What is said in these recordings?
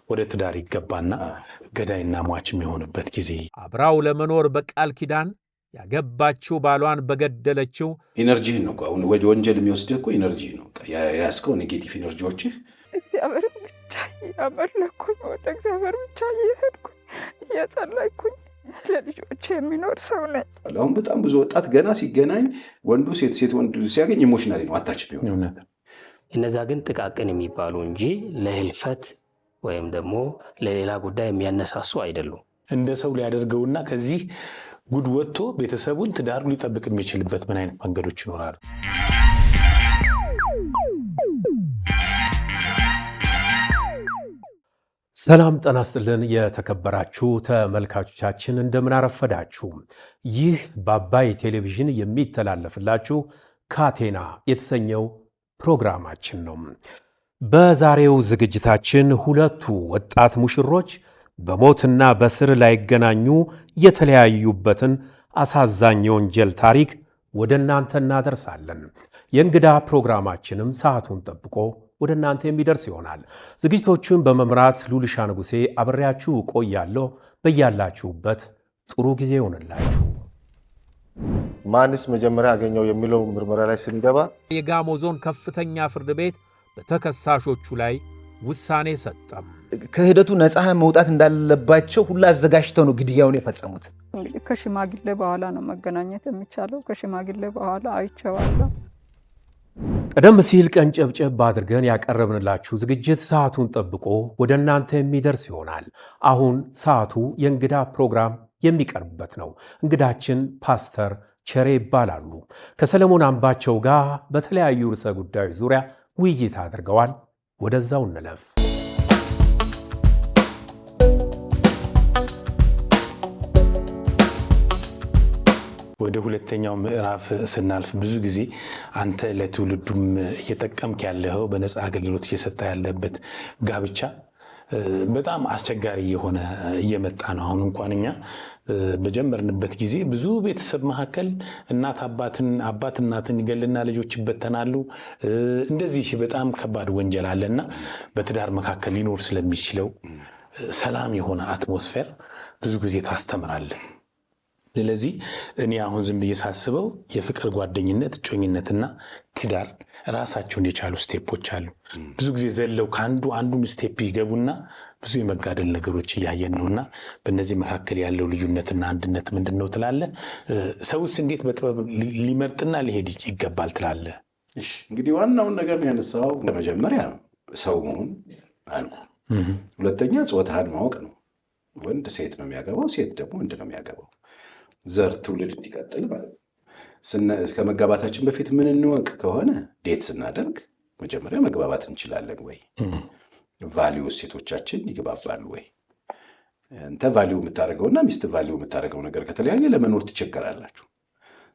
ወደ ትዳር ይገባና ገዳይና ሟች የሚሆንበት ጊዜ አብራው ለመኖር በቃል ኪዳን ያገባችው ባሏን በገደለችው ኢነርጂ ነው። አሁን ወደ ወንጀል የሚወስድህ እኮ ኢነርጂ ነው። ያስከው ኔጌቲቭ ኢነርጂዎች እግዚአብሔር ብቻ ያመለኩኝ ወደ እግዚአብሔር ብቻ እየሄድኩኝ እየጸለይኩኝ ለልጆች የሚኖር ሰው ነኝ። አሁን በጣም ብዙ ወጣት ገና ሲገናኝ ወንዱ ሴት ወንዱ ሲያገኝ ኢሞሽናሊ ነው አታች ቢሆን። እነዛ ግን ጥቃቅን የሚባሉ እንጂ ለህልፈት ወይም ደግሞ ለሌላ ጉዳይ የሚያነሳሱ አይደሉም። እንደ ሰው ሊያደርገውና ከዚህ ጉድ ወጥቶ ቤተሰቡን ትዳሩ ሊጠብቅ የሚችልበት ምን አይነት መንገዶች ይኖራሉ? ሰላም ጤና ይስጥልን የተከበራችሁ ተመልካቾቻችን እንደምን አረፈዳችሁ። ይህ በአባይ ቴሌቪዥን የሚተላለፍላችሁ ካቴና የተሰኘው ፕሮግራማችን ነው። በዛሬው ዝግጅታችን ሁለቱ ወጣት ሙሽሮች በሞትና በስር ላይገናኙ የተለያዩበትን አሳዛኝ የወንጀል ታሪክ ወደ እናንተ እናደርሳለን። የእንግዳ ፕሮግራማችንም ሰዓቱን ጠብቆ ወደ እናንተ የሚደርስ ይሆናል። ዝግጅቶቹን በመምራት ሉልሻ ንጉሴ አብሬያችሁ ቆያለሁ። በያላችሁበት ጥሩ ጊዜ ይሆንላችሁ። ማንስ መጀመሪያ ያገኘው የሚለው ምርመራ ላይ ስንገባ የጋሞ ዞን ከፍተኛ ፍርድ ቤት በተከሳሾቹ ላይ ውሳኔ ሰጠም። ከሂደቱ ነፃ መውጣት እንዳለባቸው ሁሉ አዘጋጅተው ነው ግድያውን የፈጸሙት። እንግዲህ ከሽማግሌ በኋላ ነው መገናኘት የሚቻለው። ከሽማግሌ በኋላ አይቼዋለሁ። ቀደም ሲል ቀንጨብጨብ አድርገን ያቀረብንላችሁ ዝግጅት ሰዓቱን ጠብቆ ወደ እናንተ የሚደርስ ይሆናል። አሁን ሰዓቱ የእንግዳ ፕሮግራም የሚቀርብበት ነው። እንግዳችን ፓስተር ቸሬ ይባላሉ። ከሰለሞን አምባቸው ጋር በተለያዩ ርዕሰ ጉዳዮች ዙሪያ ውይይት አድርገዋል። ወደዛው እንለፍ። ወደ ሁለተኛው ምዕራፍ ስናልፍ ብዙ ጊዜ አንተ ለትውልዱም እየጠቀምክ ያለው በነፃ አገልግሎት እየሰጠ ያለበት ጋብቻ በጣም አስቸጋሪ የሆነ እየመጣ ነው። አሁን እንኳን እኛ በጀመርንበት ጊዜ ብዙ ቤተሰብ መካከል አባት እናትን ይገልና ልጆች ይበተናሉ። እንደዚህ በጣም ከባድ ወንጀል አለና በትዳር መካከል ሊኖር ስለሚችለው ሰላም የሆነ አትሞስፌር ብዙ ጊዜ ታስተምራለህ። ስለዚህ እኔ አሁን ዝም ብዬ ሳስበው የፍቅር ጓደኝነት፣ ጮኝነትና ትዳር ራሳቸውን የቻሉ ስቴፖች አሉ። ብዙ ጊዜ ዘለው ከአንዱ አንዱን ስቴፕ ይገቡና ብዙ የመጋደል ነገሮች እያየን ነውና በእነዚህ መካከል ያለው ልዩነትና አንድነት ምንድን ነው ትላለህ? ሰውስ እንዴት በጥበብ ሊመርጥና ሊሄድ ይገባል ትላለህ? እንግዲህ ዋናውን ነገር ነው ያነሳው። ለመጀመሪያ ሰው መሆን አልኩ። ሁለተኛ ጾታህን ማወቅ ነው። ወንድ ሴት ነው የሚያገባው፣ ሴት ደግሞ ወንድ ነው የሚያገባው። ዘር ትውልድ እንዲቀጥል ማለት ነው። ከመጋባታችን በፊት ምን እንወቅ ከሆነ ዴት ስናደርግ መጀመሪያ መግባባት እንችላለን ወይ? ቫሊዩ ሴቶቻችን ይግባባሉ ወይ? አንተ ቫሊዩ የምታደርገውና ሚስት ቫሊዩ የምታደርገው ነገር ከተለያየ ለመኖር ትቸገራላችሁ።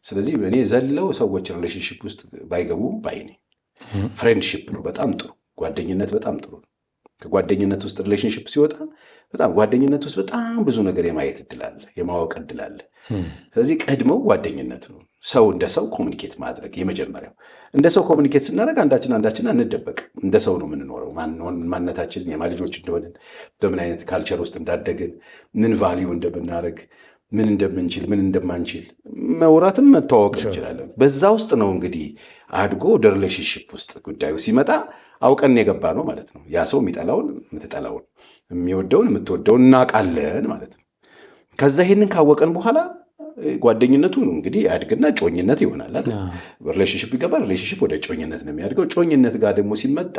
ስለዚህ እኔ ዘለው ሰዎች ሪሌሽንሽፕ ውስጥ ባይገቡ ባይኔ ፍሬንድሽፕ ነው በጣም ጥሩ። ጓደኝነት በጣም ጥሩ ነው። ከጓደኝነት ውስጥ ሪሌሽንሽፕ ሲወጣ በጣም ጓደኝነት ውስጥ በጣም ብዙ ነገር የማየት እድል አለ፣ የማወቅ እድል አለ። ስለዚህ ቀድመው ጓደኝነት ነው። ሰው እንደ ሰው ኮሚኒኬት ማድረግ የመጀመሪያው። እንደ ሰው ኮሚኒኬት ስናደርግ አንዳችን አንደበቅ። እንደ ሰው ነው የምንኖረው። ማንነታችን የማን ልጆች እንደሆንን፣ በምን አይነት ካልቸር ውስጥ እንዳደግን፣ ምን ቫሊዩ እንደምናደርግ፣ ምን እንደምንችል፣ ምን እንደማንችል መውራትም መተዋወቅ እንችላለን። በዛ ውስጥ ነው እንግዲህ አድጎ ወደ ሪሌሽንሽፕ ውስጥ ጉዳዩ ሲመጣ አውቀን የገባ ነው ማለት ነው። ያ ሰው የሚጠላውን የምትጠላውን፣ የሚወደውን የምትወደውን እናውቃለን ማለት ነው። ከዛ ይሄንን ካወቀን በኋላ ጓደኝነቱ እንግዲህ ያድግና ጮኝነት ይሆናል። ሪሌሽንሽፕ ይገባል። ሪሌሽንሽፕ ወደ ጮኝነት ነው የሚያድገው። ጮኝነት ጋር ደግሞ ሲመጣ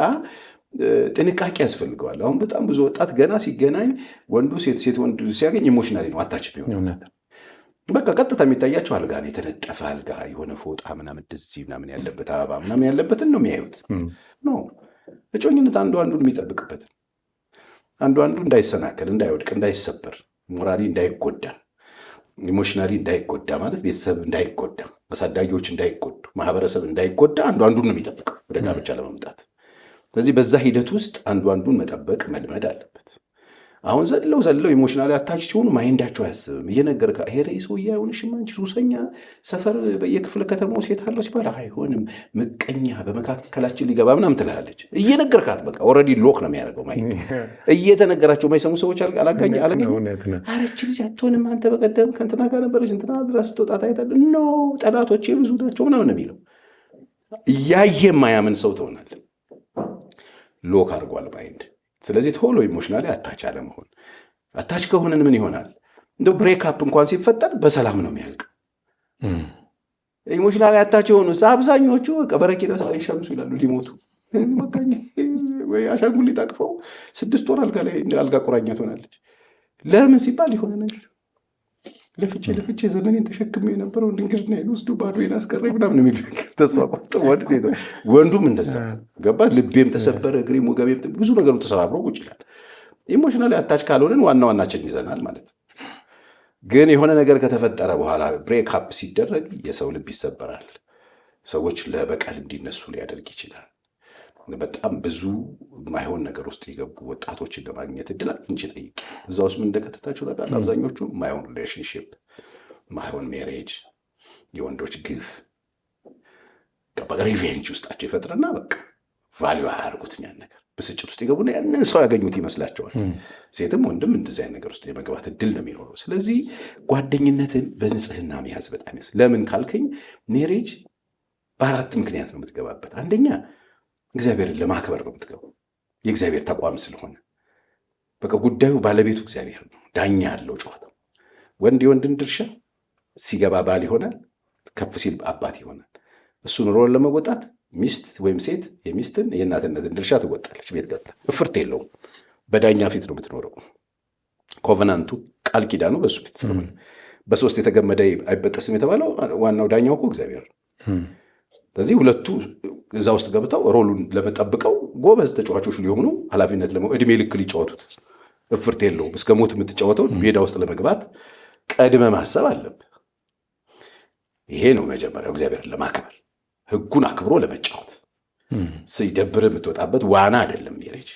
ጥንቃቄ ያስፈልገዋል። አሁን በጣም ብዙ ወጣት ገና ሲገናኝ ወንዱ ሴት ወንዱ ሲያገኝ ኢሞሽናሊ ነው አታች ቢሆን በቃ ቀጥታ የሚታያቸው አልጋ ነው፣ የተነጠፈ አልጋ፣ የሆነ ፎጣ ምናምን እንደዚህ ምናምን ያለበት አበባ ምናምን ያለበትን ነው የሚያዩት። ኖ እጮኝነት አንዱ አንዱን የሚጠብቅበት፣ አንዱ እንዳይሰናከል፣ እንዳይወድቅ፣ እንዳይሰበር፣ ሞራሊ እንዳይጎዳ፣ ኢሞሽናሊ እንዳይጎዳ ማለት ቤተሰብ እንዳይጎዳ፣ አሳዳጊዎች እንዳይጎዱ፣ ማህበረሰብ እንዳይጎዳ አንዱ አንዱን ነው የሚጠብቀው ወደ ጋብቻ ለመምጣት። ስለዚህ በዛ ሂደት ውስጥ አንዱ አንዱን መጠበቅ መልመድ አለበት። አሁን ዘለው ኢሞሽናሊ አታች ሲሆኑ ማይንዳቸው አያስብም። እየነገርካ ይሄ ሰውዬ አይሆንሽም አንቺ ሱሰኛ ሰፈር በየክፍለ ከተማው ሴት አለው ሲባል አይሆንም ምቀኛ በመካከላችን ሊገባ ምናምን ትላለች። እየነገርካት በቃ ኦልሬዲ ሎክ ነው የሚያደርገው ማይንድ። እየተነገራቸው ማይሰሙ ሰዎች አላገኝ አረች ልጅ አትሆንም አንተ በቀደም ከእንትና ጋር ነበረች እንትና ድረስ ስትወጣ ታይታለህ ኖ ጠላቶቼ ብዙ ናቸው ምናምን ነው የሚለው። እያየ የማያምን ሰው ትሆናል። ሎክ አድርጓል ማይንድ። ስለዚህ ቶሎ ኢሞሽናሊ አታች አለመሆን። አታች ከሆነን ምን ይሆናል? እንደው ብሬክ አፕ እንኳን ሲፈጠር በሰላም ነው የሚያልቅ። ኢሞሽናሊ አታች የሆኑ አብዛኞቹ በረኪና ስጠኝ ሸምሱ ይላሉ ሊሞቱ። ወይ አሻንጉሊት አቅፈው 6 ወር አልጋ ቁራኛ ትሆናለች። ለምን ሲባል የሆነ ነገር ለፍቼ ዘመኔን ተሸክሜ የነበረው ድንግልና ወስዱ ባዶዬን አስቀረኝ ምናምን የሚል ተስፋ ወንዱም እንደዛ ገባ። ልቤም ተሰበረ፣ እግሬም ወገቤም ብዙ ነገሩ ተሰባብሮ ቁጭ ይላል። ኢሞሽናሊ አታች ካልሆንን ዋና ዋናችን ይዘናል ማለት ነው። ግን የሆነ ነገር ከተፈጠረ በኋላ ብሬክ አፕ ሲደረግ የሰው ልብ ይሰበራል። ሰዎች ለበቀል እንዲነሱ ሊያደርግ ይችላል። በጣም ብዙ ማይሆን ነገር ውስጥ የገቡ ወጣቶችን ለማግኘት እድል እንጂ ጠይቅ እዛ ውስጥ ምን እንደከተታቸው ታውቃለህ? አብዛኞቹ ማይሆን ሪሌሽንሽፕ፣ ማይሆን ሜሬጅ፣ የወንዶች ግፍ፣ ሪቬንጅ ውስጣቸው ይፈጥርና በቃ ቫሊዩ አያደርጉትም። ያን ነገር ብስጭት ውስጥ የገቡና ያንን ሰው ያገኙት ይመስላቸዋል። ሴትም ወንድም እንደዚህ አይነት ነገር ውስጥ የመግባት እድል ነው የሚኖረው። ስለዚህ ጓደኝነትን በንጽህና መያዝ በጣም ለምን ካልከኝ ሜሬጅ በ4 ምክንያት ነው የምትገባበት። አንደኛ እግዚአብሔርን ለማክበር ነው የምትገባው። የእግዚአብሔር ተቋም ስለሆነ በቃ ጉዳዩ ባለቤቱ እግዚአብሔር ነው። ዳኛ ያለው ጨዋታው። ወንድ የወንድን ድርሻ ሲገባ ባል ይሆናል፣ ከፍ ሲል አባት ይሆናል። እሱን ሮል ለመወጣት ሚስት ወይም ሴት የሚስትን የእናትነትን ድርሻ ትወጣለች። ቤት ገብታ እፍርት የለውም። በዳኛ ፊት ነው የምትኖረው። ኮቨናንቱ ቃል ኪዳኑ በእሱ ፊት ስለሆነ በ3 የተገመደ አይበጠስም የተባለው ዋናው ዳኛው እኮ እግዚአብሔር ነው። ስለዚህ ሁለቱ እዛ ውስጥ ገብተው ሮሉን ለመጠብቀው ጎበዝ ተጫዋቾች ሊሆኑ ኃላፊነት እድሜ ልክ ሊጫወቱት እፍርት የለውም። እስከ ሞት የምትጫወተው ሜዳ ውስጥ ለመግባት ቀድመ ማሰብ አለብህ። ይሄ ነው መጀመሪያው እግዚአብሔርን ለማክበር ሕጉን አክብሮ ለመጫወት። ሲደብር የምትወጣበት ዋና አይደለም ሜሬጅ።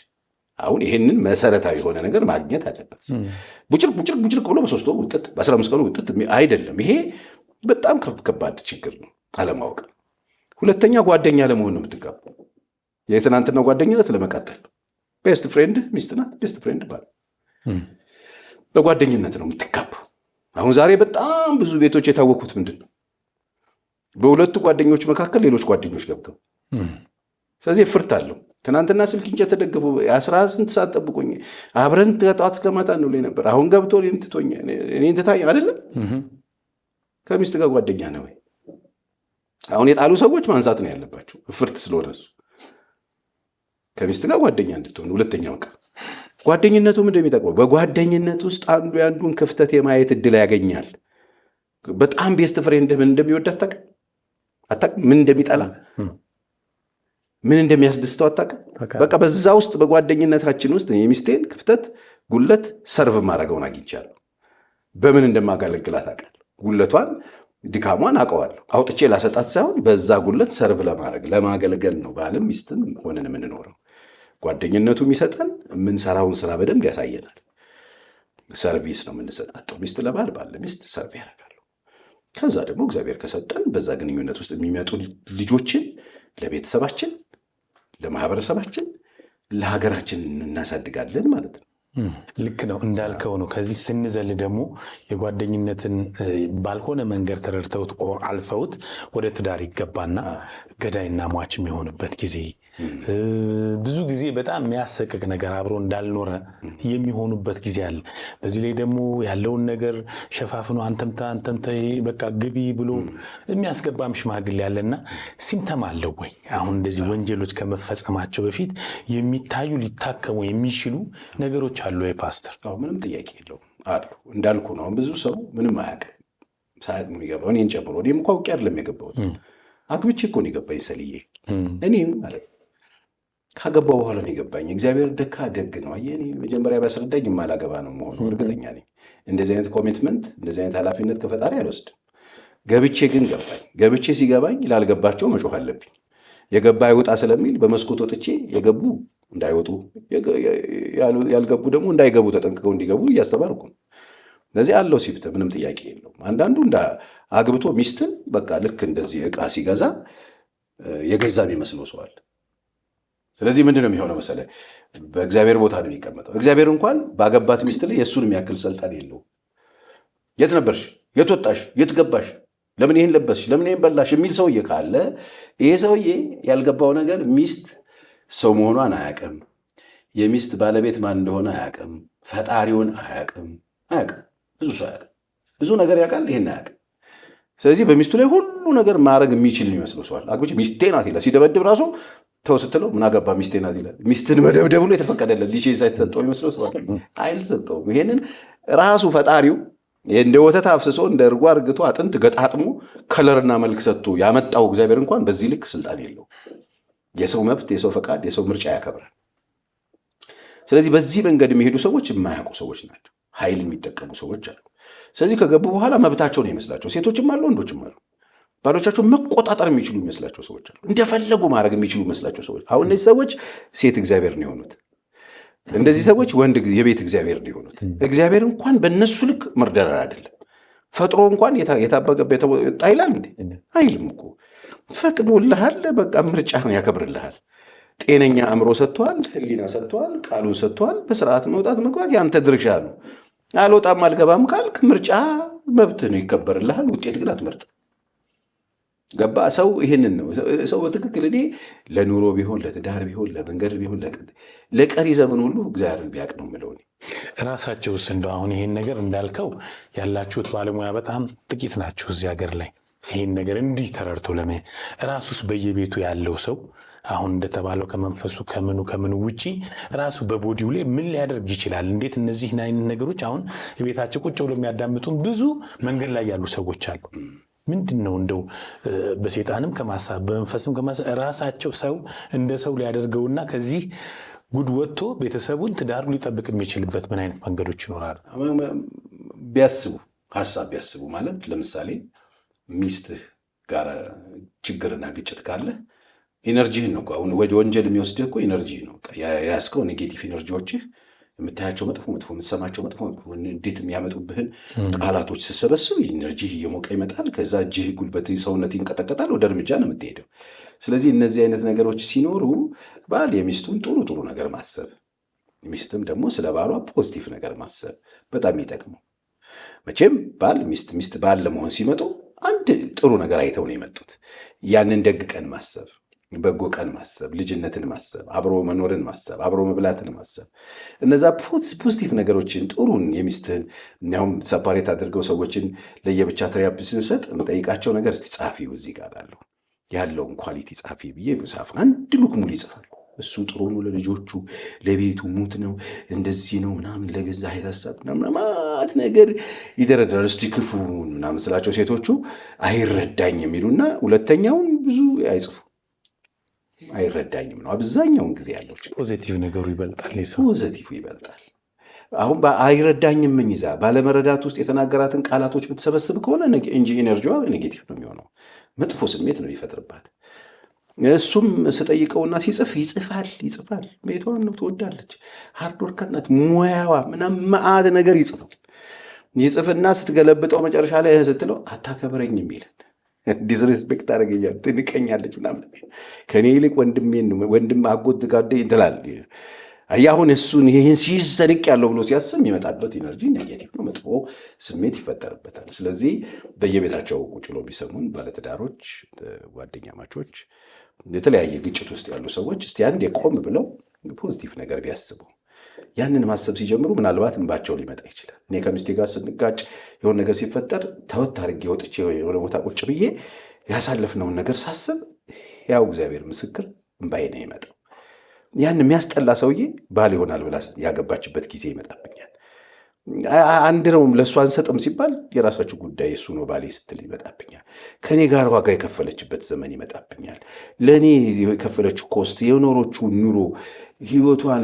አሁን ይሄንን መሰረታዊ የሆነ ነገር ማግኘት አለበት። ቡጭርቅ ብሎ በ3 ወር ውጥት በ15 ቀኑ ውጥት አይደለም። ይሄ በጣም ከባድ ችግር ነው፣ አለማወቅ። ሁለተኛ ጓደኛ ለመሆን ነው የምትጋቡ። የትናንትና ጓደኝነት ለመቀጠል ቤስት ፍሬንድ ሚስት ናት፣ ቤስት ፍሬንድ ባል፣ በጓደኝነት ነው የምትጋቡ። አሁን ዛሬ በጣም ብዙ ቤቶች የታወቁት ምንድን ነው? በሁለቱ ጓደኞች መካከል ሌሎች ጓደኞች ገብተው። ስለዚህ ፍርት አለው። ትናንትና ስልክ እንጨት ተደገፉ 18 ሰዓት ጠብቆኝ አብረን ከጠዋት እስከ ማታ ነው ላይ ነበር። አሁን ገብቶ እኔን ትቶኝ እኔን ትታኝ አይደለም። ከሚስት ጋር ጓደኛ ነው ወይ? አሁን የጣሉ ሰዎች ማንሳት ነው ያለባቸው፣ እፍርት ስለሆነ እሱ። ከሚስት ጋር ጓደኛ እንድትሆን ሁለተኛው ቀን ጓደኝነቱም እንደሚጠቅመው በጓደኝነት ውስጥ አንዱ የአንዱን ክፍተት የማየት እድል ያገኛል። በጣም ቤስት ፍሬንድ ምን እንደሚወድ አታውቅም፣ ምን እንደሚጠላ ምን እንደሚያስደስተው አታውቅም። በቃ በዛ ውስጥ በጓደኝነታችን ውስጥ የሚስቴን ክፍተት ጉለት ሰርቭ ማድረገውን አግኝቻለሁ። በምን እንደማገለግላት አውቃለሁ። ጉለቷን ድካሟን አውቀዋለሁ። አውጥቼ ላሰጣት ሳይሆን በዛ ጉለት ሰርቭ ለማድረግ ለማገልገል ነው ባልም ሚስትም ሆነን የምንኖረው። ጓደኝነቱ የሚሰጠን የምንሰራውን ስራ በደንብ ያሳየናል። ሰርቪስ ነው የምንሰጣጠው። ሚስት ለባል ባል ለሚስት ሰርቭ ያደርጋሉ። ከዛ ደግሞ እግዚአብሔር ከሰጠን በዛ ግንኙነት ውስጥ የሚመጡ ልጆችን ለቤተሰባችን፣ ለማህበረሰባችን፣ ለሀገራችን እናሳድጋለን ማለት ነው። ልክ ነው እንዳልከው ነው። ከዚህ ስንዘል ደግሞ የጓደኝነትን ባልሆነ መንገድ ተረድተውት አልፈውት ወደ ትዳር ይገባና ገዳይና ሟች የሚሆንበት ጊዜ ብዙ ጊዜ በጣም የሚያሰቅቅ ነገር አብሮ እንዳልኖረ የሚሆኑበት ጊዜ አለ። በዚህ ላይ ደግሞ ያለውን ነገር ሸፋፍኖ አንተምታ በቃ ግቢ ብሎ የሚያስገባም ሽማግሌ ያለና ሲምተም አለው ወይ? አሁን እንደዚህ ወንጀሎች ከመፈጸማቸው በፊት የሚታዩ ሊታከሙ የሚችሉ ነገሮች አሉ ወይ ፓስተር? ምንም ጥያቄ የለውም አሉ። እንዳልኩ ነው። ብዙ ሰው ምንም አያውቅም፣ ሳያውቅ ነው የሚገባው። እኔን ጨምሮ እኔም እኮ አውቄ አይደለም የገባሁት፣ አግብቼ እኮ ነው የገባኝ ሰልዬ። እኔም ማለት ካገባው በኋላ ነው የገባኝ። እግዚአብሔር ደግ ነው። አየህ እኔ መጀመሪያ ቢያስረዳኝ የማላገባ ነው መሆኑ እርግጠኛ ነኝ። እንደዚህ አይነት ኮሚትመንት እንደዚህ አይነት ኃላፊነት ከፈጣሪ አልወስድም። ገብቼ ግን ገባኝ። ገብቼ ሲገባኝ ላልገባቸው መጮህ አለብኝ። የገባ ይውጣ ስለሚል በመስኮት ወጥቼ የገቡ እንዳይወጡ፣ ያልገቡ ደግሞ እንዳይገቡ ተጠንቅቀው እንዲገቡ እያስተማርኩ ነው። ስለዚህ አለው ሲብት ምንም ጥያቄ የለውም። አንዳንዱ አግብቶ ሚስትን በቃ ልክ እንደዚህ ዕቃ ሲገዛ የገዛ የሚመስለው ሰው አለ። ስለዚህ ምንድን ነው የሚሆነው መሰለህ? በእግዚአብሔር ቦታ ነው የሚቀመጠው። እግዚአብሔር እንኳን ባገባት ሚስት ላይ የእሱን የሚያክል ስልጣን የለውም። የት ነበርሽ? የት ወጣሽ? የት ገባሽ? ለምን ይህን ለበስሽ? ለምን ይህን በላሽ? የሚል ሰውዬ ካለ ይሄ ሰውዬ ያልገባው ነገር ሚስት ሰው መሆኗን አያውቅም። የሚስት ባለቤት ማን እንደሆነ አያውቅም። ፈጣሪውን አያውቅም። ብዙ ሰው አያውቅም። ብዙ ነገር ያውቃል፣ ይሄን አያውቅም። ስለዚህ በሚስቱ ላይ ሁሉ ነገር ማድረግ የሚችል የሚመስለው ሰዋል። አግብቼ ሚስቴ ናት ይላል። ሲደበድብ ራሱ ተው ስትለው ምን አገባ ሚስቴ ናት ይላል። ሚስትን መደብደብ ብሎ የተፈቀደለት ሊቼዛ የተሰጠው የሚመስለው ሰዋል። አይልሰጠውም። ይሄንን ራሱ ፈጣሪው እንደ ወተት አፍስሶ እንደ እርጎ አርግቶ አጥንት ገጣጥሞ ከለርና መልክ ሰጥቶ ያመጣው እግዚአብሔር እንኳን በዚህ ልክ ስልጣን የለው። የሰው መብት፣ የሰው ፈቃድ፣ የሰው ምርጫ ያከብራል። ስለዚህ በዚህ መንገድ የሚሄዱ ሰዎች የማያውቁ ሰዎች ናቸው። ኃይል የሚጠቀሙ ሰዎች አሉ። ስለዚህ ከገቡ በኋላ መብታቸው ነው ይመስላቸው። ሴቶችም አሉ፣ ወንዶችም አሉ። ባሎቻቸው መቆጣጠር የሚችሉ ይመስላቸው ሰዎች አሉ። እንደፈለጉ ማድረግ የሚችሉ ይመስላቸው ሰዎች። አሁን እነዚህ ሰዎች ሴት እግዚአብሔር ነው የሆኑት። እንደዚህ ሰዎች ወንድ የቤት እግዚአብሔር ነው የሆኑት። እግዚአብሔር እንኳን በእነሱ ልክ መርደረር አይደለም። ፈጥሮ እንኳን የታበገ የተወጣ ይላል እንዴ? አይልም እኮ። ፈቅዶልሃል። በቃ ምርጫህን ያከብርልሃል። ጤነኛ አእምሮ ሰጥቷል፣ ህሊና ሰጥቷል፣ ቃሉን ሰጥቷል። በስርዓት መውጣት መግባት ያንተ ድርሻ ነው። አልወጣም አልገባም ካልክ ምርጫ መብት ነው፣ ይከበርልሃል። ውጤት ግን አትመርጥ። ገባ? ሰው ይህንን ነው ሰው በትክክል እኔ ለኑሮ ቢሆን ለትዳር ቢሆን ለመንገድ ቢሆን ለቀሪ ዘመን ሁሉ እግዚአብሔርን ቢያቅ ነው የምለው። ራሳቸውስ እንደው አሁን ይሄን ነገር እንዳልከው ያላችሁት ባለሙያ በጣም ጥቂት ናችሁ እዚህ ሀገር ላይ ይሄን ነገር እንዲህ ተረድቶ ራሱስ በየቤቱ ያለው ሰው አሁን እንደተባለው ከመንፈሱ ከምኑ ውጪ ራሱ በቦዲው ላይ ምን ሊያደርግ ይችላል? እንዴት እነዚህ አይነት ነገሮች አሁን ቤታቸው ቁጭ ብሎ የሚያዳምጡን ብዙ መንገድ ላይ ያሉ ሰዎች አሉ። ምንድን ነው እንደው በሴጣንም ከማሳብ በመንፈስም ከማሳብ ራሳቸው ሰው እንደ ሰው ሊያደርገውና ከዚህ ጉድ ወጥቶ ቤተሰቡን ትዳሩ ሊጠብቅ የሚችልበት ምን አይነት መንገዶች ይኖራሉ? ቢያስቡ ሀሳብ ቢያስቡ ማለት ለምሳሌ ሚስትህ ጋር ችግርና ግጭት ካለ ኢነርጂህን ነው አሁን ወደ ወንጀል የሚወስድህ እኮ ኢነርጂ ነው። ያስከው ኔጌቲቭ ኢነርጂዎችህ የምታያቸው መጥፎ የምትሰማቸው መጥፎ እንዴት የሚያመጡብህን ቃላቶች ስሰበስብ ኢነርጂህ እየሞቀ ይመጣል። ከዛ እጅህ፣ ጉልበት፣ ሰውነት ይንቀጠቀጣል። ወደ እርምጃ ነው የምትሄደው። ስለዚህ እነዚህ አይነት ነገሮች ሲኖሩ ባል የሚስቱን ጥሩ ነገር ማሰብ፣ ሚስትም ደግሞ ስለ ባሏ ፖዚቲቭ ነገር ማሰብ በጣም ይጠቅመው። መቼም ባል ሚስት ባል ለመሆን ሲመጡ አንድ ጥሩ ነገር አይተው ነው የመጡት። ያንን ደግ ቀን ማሰብ፣ በጎ ቀን ማሰብ፣ ልጅነትን ማሰብ፣ አብሮ መኖርን ማሰብ፣ አብሮ መብላትን ማሰብ፣ እነዛ ፖዚቲቭ ነገሮችን ጥሩን የሚስትህን እኛውም ሰፓሬት አድርገው ሰዎችን ለየብቻ ትሪያፕ ስንሰጥ የምጠይቃቸው ነገር እስቲ ጻፊው እዚህ ጋር ያለውን ኳሊቲ ጻፊ ብዬ ጻፍ። አንድ ሉክ ሙሉ ይጽፋሉ። እሱ ጥሩ ነው ለልጆቹ፣ ለቤቱ ሙት ነው፣ እንደዚህ ነው ምናምን፣ ለገዛ ሀሳብ ምናምን ነገር ይደረደራል። እስቲ ክፉን ምናምን ስላቸው ሴቶቹ አይረዳኝ የሚሉና ሁለተኛውን ብዙ አይጽፉ። አይረዳኝም ነው አብዛኛውን ጊዜ ያለው። ፖዚቲቭ ነገሩ ይበልጣል፣ ፖዚቲቭ ይበልጣል። አሁን አይረዳኝም ይዛ ባለመረዳት ውስጥ የተናገራትን ቃላቶች ብትሰበስብ ከሆነ እንጂ ኢነርጂዋ ኔጌቲቭ ነው የሚሆነው። መጥፎ ስሜት ነው ይፈጥርባት። እሱም ስጠይቀውና ሲጽፍ ይጽፋል። ቤቷን ነው ትወዳለች፣ ሃርድ ወርከር ናት፣ ሙያዋ ምናምን መዓት ነገር ይጽፍና ስትገለብጠው መጨረሻ ላይ ስትለው አታከብረኝ የሚል ዲስሬስፔክት አደረገኛል፣ ትንቀኛለች ምናምን፣ ከኔ ይልቅ ወንድም አጎት ጋደ ይትላል። አሁን እሱን ይህን ሲይዝ ተንቅ ያለው ብሎ ሲያስብ የሚመጣበት ኢነርጂ ኔጌቲቭ ነው፣ መጥፎ ስሜት ይፈጠርበታል። ስለዚህ በየቤታቸው ቁጭ ብለው ቢሰሙን ባለትዳሮች፣ ጓደኛ ማቾች፣ የተለያየ ግጭት ውስጥ ያሉ ሰዎች እስቲ አንድ የቆም ብለው ፖዚቲቭ ነገር ቢያስቡ፣ ያንን ማሰብ ሲጀምሩ ምናልባት እንባቸው ሊመጣ ይችላል። እኔ ከሚስቴ ጋር ስንጋጭ የሆነ ነገር ሲፈጠር ተወት አድርጌ ወጥቼ የሆነ ቦታ ቁጭ ብዬ ያሳለፍነውን ነገር ሳስብ ያው እግዚአብሔር ምስክር እንባዬ ነው ይመጣው። ያን የሚያስጠላ ሰውዬ ባል ይሆናል ብላ ያገባችበት ጊዜ ይመጣብኛል። አንድ ነው ለእሱ አንሰጥም ሲባል የራሳችሁ ጉዳይ እሱ ነው ባሌ ስትል ይመጣብኛል። ከእኔ ጋር ዋጋ የከፈለችበት ዘመን ይመጣብኛል። ለእኔ የከፈለችው ኮስት፣ የኖሮቹ ኑሮ፣ ህይወቷን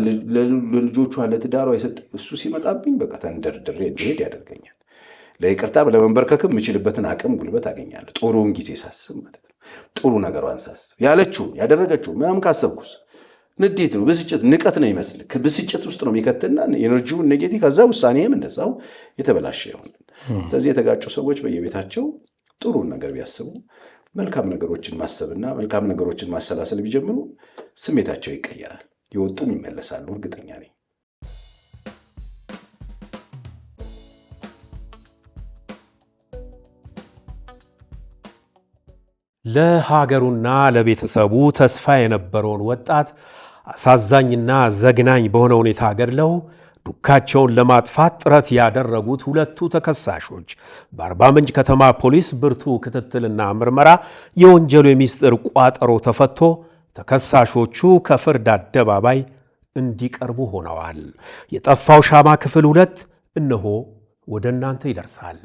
ለልጆቿን ለትዳሯ የሰጠ እሱ ሲመጣብኝ በቃ ተንደርድሬ እንዲሄድ ያደርገኛል። ለይቅርታ ለመንበርከክም የምችልበትን አቅም ጉልበት አገኛለሁ። ጥሩውን ጊዜ ሳስብ ማለት ነው። ጥሩ ነገሯን ሳስብ ያለችው ያደረገችው ምናምን ካሰብኩስ ንዴት ነው፣ ብስጭት፣ ንቀት ነው ይመስል ብስጭት ውስጥ ነው የሚከትና ኤነርጂውን ኔጌቲቭ፣ ከዛ ውሳኔም እንደዛው የተበላሸ ይሆናል። ስለዚህ የተጋጩ ሰዎች በየቤታቸው ጥሩን ነገር ቢያስቡ፣ መልካም ነገሮችን ማሰብና መልካም ነገሮችን ማሰላሰል ቢጀምሩ ስሜታቸው ይቀየራል፣ ይወጡም ይመለሳሉ፣ እርግጠኛ ነኝ። ለሀገሩና ለቤተሰቡ ተስፋ የነበረውን ወጣት አሳዛኝና ዘግናኝ በሆነ ሁኔታ ገድለው ዱካቸውን ለማጥፋት ጥረት ያደረጉት ሁለቱ ተከሳሾች በአርባ ምንጭ ከተማ ፖሊስ ብርቱ ክትትልና ምርመራ የወንጀሉ የሚስጥር ቋጠሮ ተፈቶ ተከሳሾቹ ከፍርድ አደባባይ እንዲቀርቡ ሆነዋል። የጠፋው ሻማ ክፍል 2 እነሆ ወደ እናንተ ይደርሳል።